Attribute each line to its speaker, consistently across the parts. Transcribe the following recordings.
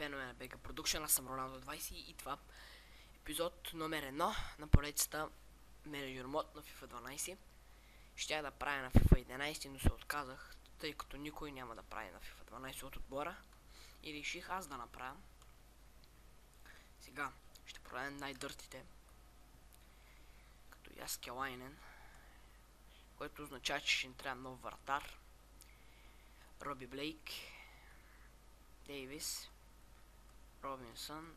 Speaker 1: членове на BG Production, аз съм Роналдо 20 и това епизод номер 1 на поредицата Manager Mod на FIFA 12. Щях да правя на FIFA 11, но се отказах, тъй като никой няма да прави на FIFA 12 от отбора и реших аз да направя. Сега ще продадем най-дъртите, като Яскелайнен, което означава, че ще ни трябва нов вратар, Роби Блейк, Дейвис, Робинсън,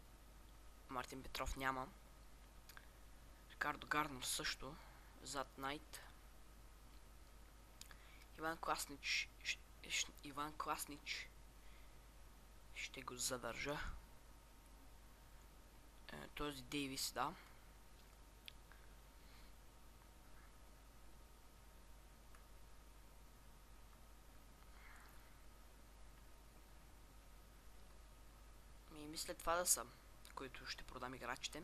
Speaker 1: Мартин Петров няма, Рикардо Гарнер също, зад Найт, Иван Класнич ще го задържа, този Дейвис, да. Мисля това да са, които ще продам играчите.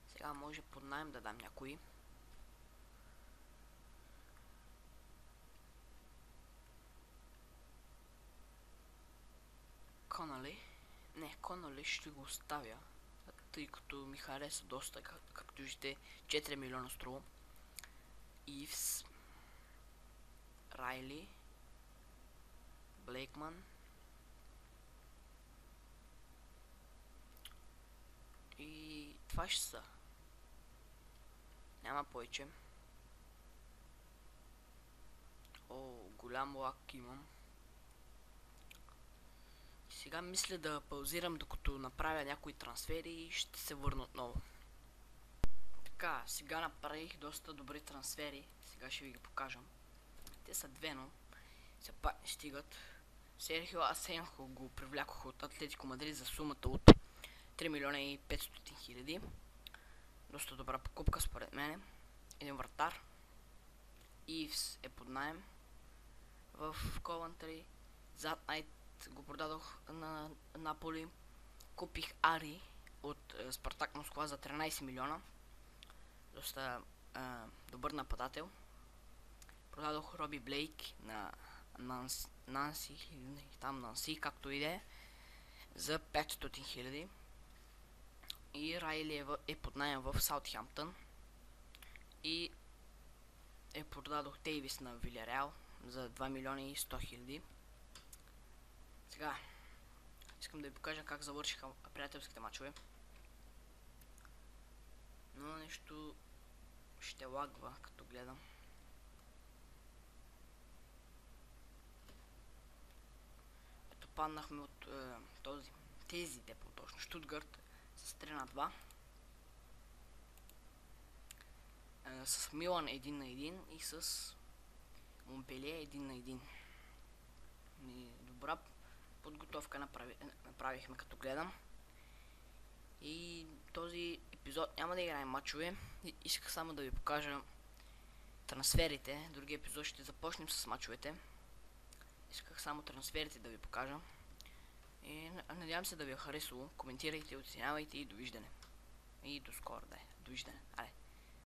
Speaker 1: Сега може под наем да дам някои. Конали. Не, Конали ще го оставя, тъй като ми хареса доста, както виждате 4 милиона струва. Ивс, Райли, Блейкман и това ще са. Няма повече. О, голям лак имам. Сега мисля да паузирам докато направя някои трансфери и ще се върна отново. Така, сега направих доста добри трансфери. Сега ще ви ги покажам. Те са две, но все пак не стигат. Серхио Асенхо го привлякох от Атлетико Мадрид за сумата от 3 милиона и 500 хиляди. Доста добра покупка според мен. Един вратар. Ивс е под наем в Ковентри. Зад Найт го продадох на Наполи. Купих Ари от Спартак Москва за 13 милиона. Доста добър нападател. Продадох Роби Блейк на Нанси, както и да е, за 500 хиляди. И Райли е под наем в Саутхемптън. И продадох Дейвис на Вилиареал за 2 милиона и 100 хиляди. Сега искам да ви покажа как завършиха приятелските мачове. Но нещо ще лагва, като гледам. Ето паднахме от тези депо точно. Штутгарт с 3-2. С Милан 1-1 и с Монпелие 1-1. Добра подготовка направихме, като гледам. И този епизод няма да играем мачове. Исках само да ви покажа трансферите. Другия епизод ще започнем с мачовете. Исках само трансферите да ви покажа. И надявам се да ви е харесало. Коментирайте, оценявайте и довиждане. И до скоро, да е. Довиждане. Аре.